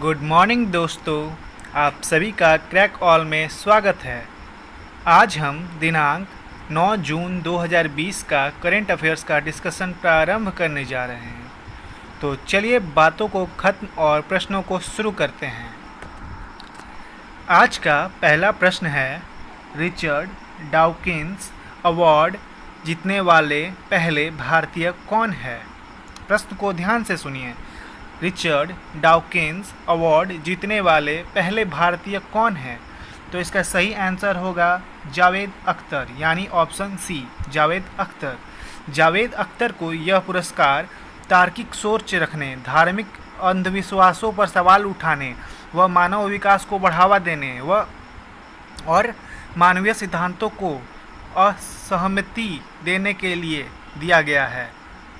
Good morning दोस्तों, आप सभी का क्रैक ऑल में स्वागत है। आज हम दिनांक 9 जून 2020 का करंट अफेयर्स का डिस्कशन प्रारंभ करने जा रहे हैं। तो चलिए बातों को खत्म और प्रश्नों को शुरू करते हैं। आज का पहला प्रश्न है, रिचर्ड डाउकिंस अवार्ड जीतने वाले पहले भारतीय कौन है? प्रश्न को ध्यान से सुनिए। रिचर्ड डाउकिंस अवार्ड जीतने वाले पहले भारतीय कौन है? तो इसका सही आंसर होगा जावेद अख्तर, यानी ऑप्शन सी, जावेद अख्तर। जावेद अख्तर को यह पुरस्कार तार्किक सोच रखने, धार्मिक अंधविश्वासों पर सवाल उठाने व मानव विकास को बढ़ावा देने और मानवीय सिद्धांतों को असहमति देने के लिए दिया गया है।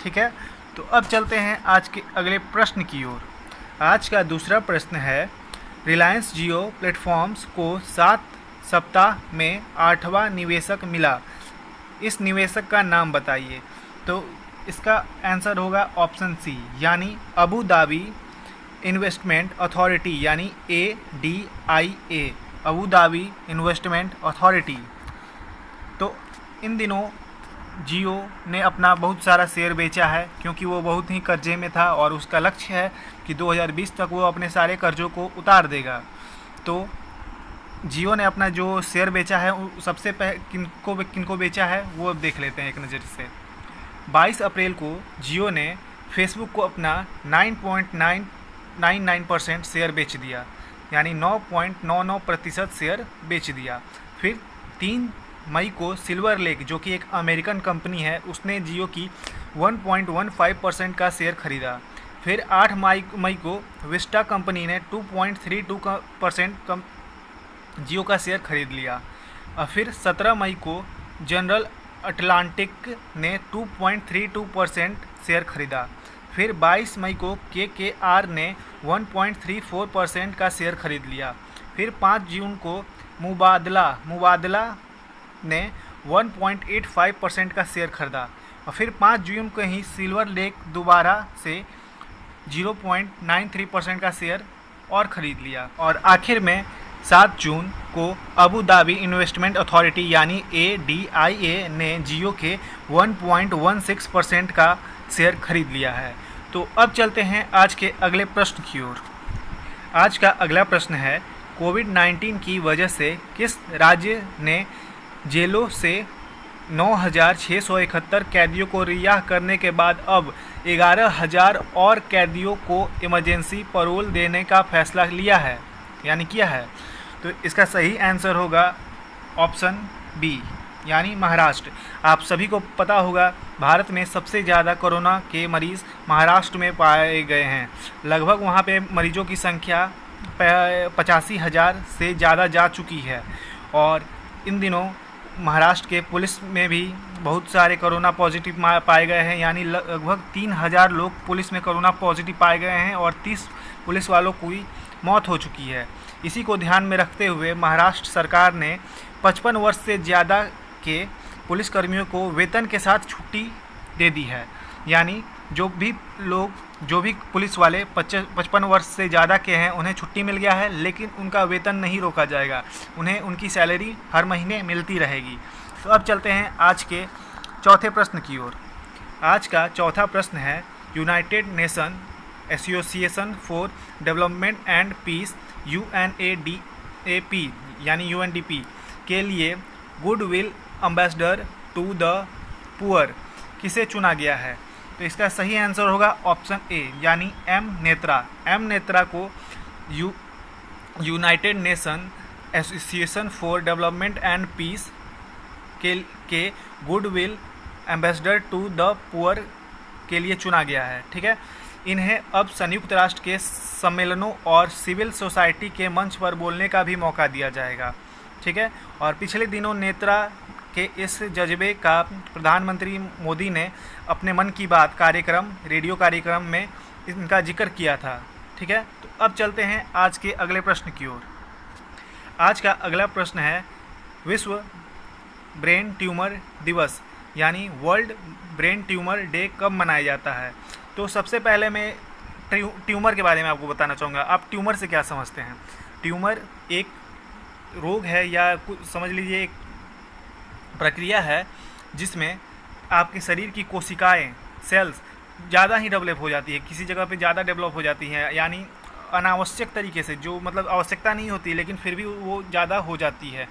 ठीक है, तो अब चलते हैं आज के अगले प्रश्न की ओर। आज का दूसरा प्रश्न है, रिलायंस जियो प्लेटफॉर्म्स को 7 सप्ताह में 8वां निवेशक मिला। इस निवेशक का नाम बताइए। तो इसका आंसर होगा ऑप्शन सी, यानी अबू धाबी इन्वेस्टमेंट अथॉरिटी, यानी ADIA, Abu Dhabi investment authority. तो इन दिनों जियो ने अपना बहुत सारा शेयर बेचा है, क्योंकि वो बहुत ही कर्जे में था और उसका लक्ष्य है कि 2020 तक वो अपने सारे कर्जों को उतार देगा। तो जियो ने अपना जो शेयर बेचा है, सबसे किनको बेचा है वो अब देख लेते हैं एक नज़र से। 22 अप्रैल को जियो ने फेसबुक को अपना 9.99% शेयर बेच दिया, यानी 9.99% शेयर बेच दिया। फिर 3 मई को सिल्वर लेक, जो कि एक अमेरिकन कंपनी है, उसने जियो की 1.15% का शेयर खरीदा। फिर 8 मई को विस्टा कंपनी ने 2.32% जियो का शेयर खरीद लिया। और फिर 17 मई को जनरल अटलांटिक ने 2.32% शेयर खरीदा। फिर 22 मई को KKR ने 1.34% का शेयर खरीद लिया। फिर 5 जून को मुबादला ने 1.85% का शेयर खरीदा। और फिर 5 जून को ही सिल्वर लेक दोबारा से 0.93% का शेयर और ख़रीद लिया। और आखिर में 7 जून को अबू धाबी इन्वेस्टमेंट अथॉरिटी, यानी ADIA ने जियो के 1.16% का शेयर खरीद लिया है। तो अब चलते हैं आज के अगले प्रश्न की ओर। आज का अगला प्रश्न है, कोविड-19 की वजह से किस राज्य ने जेलों से 9,671 कैदियों को रिहा करने के बाद अब 11,000 और कैदियों को इमरजेंसी पैरोल देने का फैसला लिया है, यानी किया है? तो इसका सही आंसर होगा ऑप्शन बी, यानी महाराष्ट्र। आप सभी को पता होगा, भारत में सबसे ज़्यादा कोरोना के मरीज़ महाराष्ट्र में पाए गए हैं। लगभग वहाँ पे मरीजों की संख्या 85,000 से ज़्यादा जा चुकी है। और इन दिनों महाराष्ट्र के पुलिस में भी बहुत सारे कोरोना पॉजिटिव पाए गए हैं, यानी लगभग 3,000 लोग पुलिस में कोरोना पॉजिटिव पाए गए हैं और 30 पुलिस वालों की मौत हो चुकी है। इसी को ध्यान में रखते हुए महाराष्ट्र सरकार ने 55 वर्ष से ज़्यादा के पुलिसकर्मियों को वेतन के साथ छुट्टी दे दी है, यानी जो भी पुलिस वाले 55 वर्ष से ज़्यादा के हैं उन्हें छुट्टी मिल गया है, लेकिन उनका वेतन नहीं रोका जाएगा, उन्हें उनकी सैलरी हर महीने मिलती रहेगी। तो अब चलते हैं आज के चौथे प्रश्न की ओर। आज का चौथा प्रश्न है, United Nation Association for Development and Peace UNADP, यानी UNDP के लिए goodwill ambassador to the poor किसे चुना गया है? तो इसका सही आंसर होगा ऑप्शन ए, यानी M नेत्रा। M नेत्रा को United Nation Association for Development and Peace के goodwill ambassador to the poor के लिए चुना गया है। ठीक है, इन्हें अब संयुक्त राष्ट्र के सम्मेलनों और सिविल सोसाइटी के मंच पर बोलने का भी मौका दिया जाएगा। ठीक है, और पिछले दिनों नेत्रा के इस जज्बे का प्रधानमंत्री मोदी ने अपने मन की बात कार्यक्रम, रेडियो कार्यक्रम में इनका जिक्र किया था। ठीक है, तो अब चलते हैं आज के अगले प्रश्न की ओर। आज का अगला प्रश्न है, विश्व ब्रेन ट्यूमर दिवस, यानी वर्ल्ड ब्रेन ट्यूमर डे कब मनाया जाता है? तो सबसे पहले मैं ट्यूमर के बारे में आपको बताना चाहूँगा। आप ट्यूमर से क्या समझते हैं? ट्यूमर एक रोग है या कुछ समझ लीजिए एक प्रक्रिया है जिसमें आपके शरीर की कोशिकाएं, सेल्स ज़्यादा ही डेवलप हो जाती है, किसी जगह पे ज़्यादा डेवलप हो जाती हैं, यानी अनावश्यक तरीके से, जो मतलब आवश्यकता नहीं होती लेकिन फिर भी वो ज़्यादा हो जाती है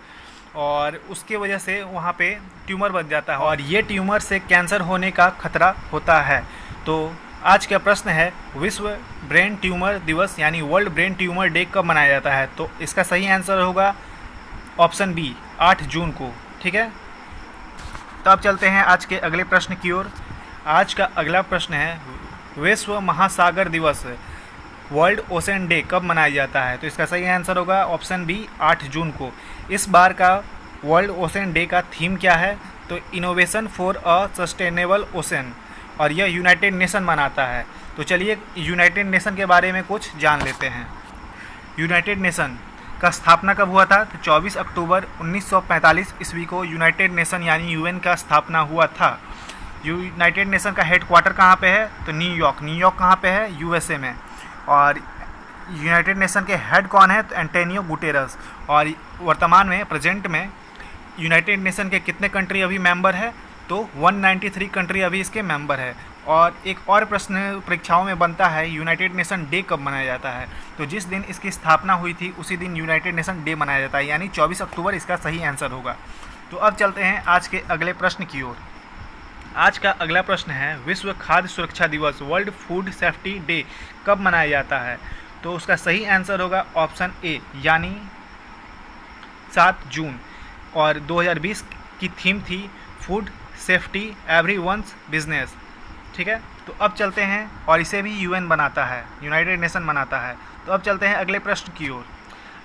और उसके वजह से वहाँ पे ट्यूमर बन जाता है और ये ट्यूमर से कैंसर होने का खतरा होता है। तो आज का प्रश्न है, विश्व ब्रेन ट्यूमर दिवस यानी वर्ल्ड ब्रेन ट्यूमर डे कब मनाया जाता है? तो इसका सही आंसर होगा ऑप्शन बी, 8 जून को। ठीक है, तो अब चलते हैं आज के अगले प्रश्न की ओर। आज का अगला प्रश्न है, विश्व महासागर दिवस वर्ल्ड ओशन डे कब मनाया जाता है? तो इसका सही आंसर होगा ऑप्शन बी, 8 जून को। इस बार का वर्ल्ड ओशन डे का थीम क्या है? तो innovation for a sustainable ocean, और यह यूनाइटेड नेशन मनाता है। तो चलिए यूनाइटेड नेशन के बारे में कुछ जान लेते हैं। यूनाइटेड नेशन का स्थापना कब हुआ था? तो 24 अक्टूबर 1945 ईस्वी को यूनाइटेड नेशन यानी यूएन का स्थापना हुआ था। यूनाइटेड नेशन का हेडक्वार्टर कहाँ पे है? तो न्यूयॉर्क। न्यूयॉर्क कहाँ पे है? यूएसए में। और यूनाइटेड नेशन के हेड कौन है? तो एंटोनियो गुटेरस। और वर्तमान में, प्रेजेंट में यूनाइटेड नेशन के कितने कंट्री अभी मेंबर है? तो 193 कंट्री अभी इसके मेंबर है। और एक और प्रश्न परीक्षाओं में बनता है, यूनाइटेड नेशन डे कब मनाया जाता है? तो जिस दिन इसकी स्थापना हुई थी उसी दिन यूनाइटेड नेशन डे मनाया जाता है, यानी 24 अक्टूबर इसका सही आंसर होगा। तो अब चलते हैं आज के अगले प्रश्न की ओर। आज का अगला प्रश्न है, विश्व खाद्य सुरक्षा दिवस वर्ल्ड फूड सेफ्टी डे कब मनाया जाता है? तो उसका सही आंसर होगा ऑप्शन ए, यानी 7 जून। और 2020 की थीम थी फूड सेफ्टी एवरीवन्स बिजनेस। ठीक है, तो अब चलते हैं, और इसे भी यूएन बनाता है, यूनाइटेड नेशन बनाता है। तो अब चलते हैं अगले प्रश्न की ओर।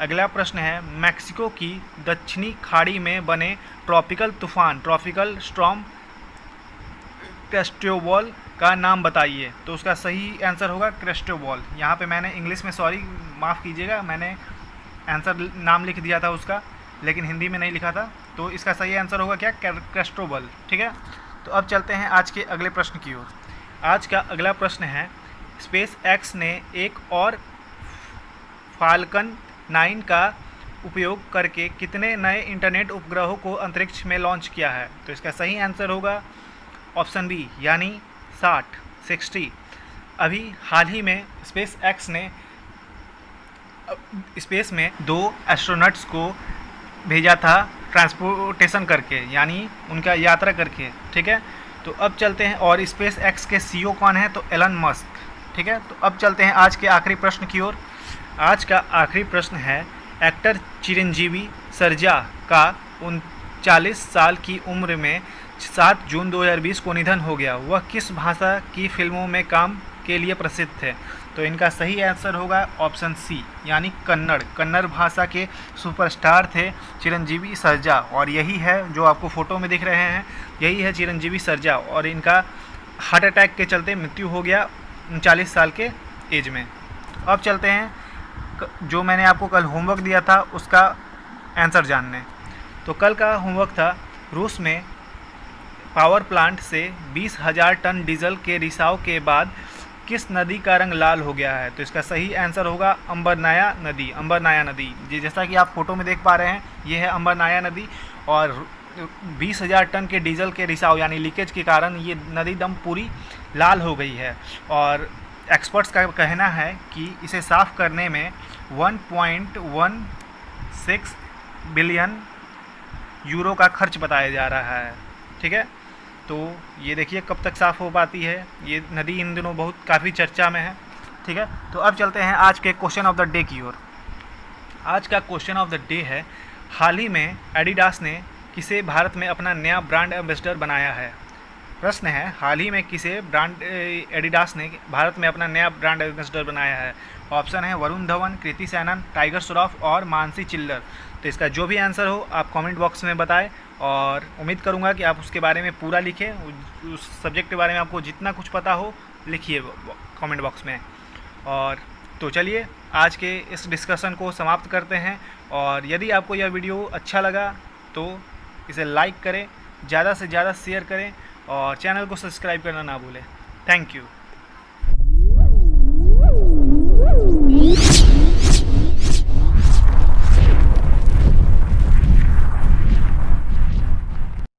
अगला प्रश्न है, मैक्सिको की दक्षिणी खाड़ी में बने ट्रॉपिकल तूफान, ट्रॉपिकल स्टॉर्म क्रिस्टोबल का नाम बताइए। तो उसका सही आंसर होगा क्रिस्टोबल। यहाँ पे मैंने इंग्लिश में, सॉरी माफ़ कीजिएगा, मैंने आंसर नाम लिख दिया था उसका, लेकिन हिंदी में नहीं लिखा था। तो इसका सही आंसर होगा क्या? क्रिस्टोबल। ठीक है, तो अब चलते हैं आज के अगले प्रश्न की ओर। आज का अगला प्रश्न है, स्पेस एक्स ने एक और फाल्कन 9 का उपयोग करके कितने नए इंटरनेट उपग्रहों को अंतरिक्ष में लॉन्च किया है? तो इसका सही आंसर होगा ऑप्शन बी, यानी 60। अभी हाल ही में स्पेस एक्स ने स्पेस में 2 एस्ट्रोनॉट्स को भेजा था ट्रांसपोर्टेशन करके, यानी उनका यात्रा करके। ठीक है, तो अब चलते हैं, और स्पेस एक्स के सीईओ कौन है? तो एलन मस्क। ठीक है, तो अब चलते हैं आज के आखिरी प्रश्न की ओर। आज का आखिरी प्रश्न है, एक्टर चिरंजीवी सर्जा का 39 साल की उम्र में 7 जून 2020 को निधन हो गया। वह किस भाषा की फिल्मों में काम के लिए प्रसिद्ध थे? तो इनका सही आंसर होगा ऑप्शन सी, यानी कन्नड़। कन्नड़ भाषा के सुपरस्टार थे चिरंजीवी सर्जा, और यही है जो आपको फ़ोटो में दिख रहे हैं, यही है चिरंजीवी सर्जा। और इनका हार्ट अटैक के चलते मृत्यु हो गया 39 साल के एज में। अब चलते हैं, जो मैंने आपको कल होमवर्क दिया था उसका आंसर जानने। तो कल का होमवर्क था, रूस में पावर प्लांट से 20,000 टन डीजल के रिसाव के बाद किस नदी का रंग लाल हो गया है? तो इसका सही आंसर होगा अम्बरनाया नदी। अम्बरनाया नदी जी, जैसा कि आप फोटो में देख पा रहे हैं, ये है अम्बरनाया नदी। और 20,000 टन के डीजल के रिसाव यानी लीकेज के कारण ये नदी दम पूरी लाल हो गई है। और एक्सपर्ट्स का कहना है कि इसे साफ़ करने में 1.16 बिलियन यूरो का खर्च बताया जा रहा है। ठीक है, तो ये देखिए कब तक साफ़ हो पाती है। ये नदी इन दिनों बहुत काफ़ी चर्चा में है। ठीक है, तो अब चलते हैं आज के क्वेश्चन ऑफ द डे की ओर। आज का क्वेश्चन ऑफ द डे है, हाल ही में एडिडास ने किसे भारत में अपना नया ब्रांड एम्बेसडर बनाया है? प्रश्न है, हाल ही में किसे एडिडास ने भारत में अपना नया ब्रांड एम्बेसडर बनाया है? ऑप्शन है वरुण धवन, कृति सैनन, टाइगर श्रॉफ और मानसी चिल्लर। तो इसका जो भी आंसर हो आप कमेंट बॉक्स में बताएं, और उम्मीद करूंगा कि आप उसके बारे में पूरा लिखें। उस सब्जेक्ट के बारे में आपको जितना कुछ पता हो लिखिए कमेंट बॉक्स में। और तो चलिए आज के इस डिस्कशन को समाप्त करते हैं। और यदि आपको यह वीडियो अच्छा लगा तो इसे लाइक करें, ज़्यादा से ज़्यादा शेयर करें, और चैनल को सब्सक्राइब करना ना भूलें। Thank you.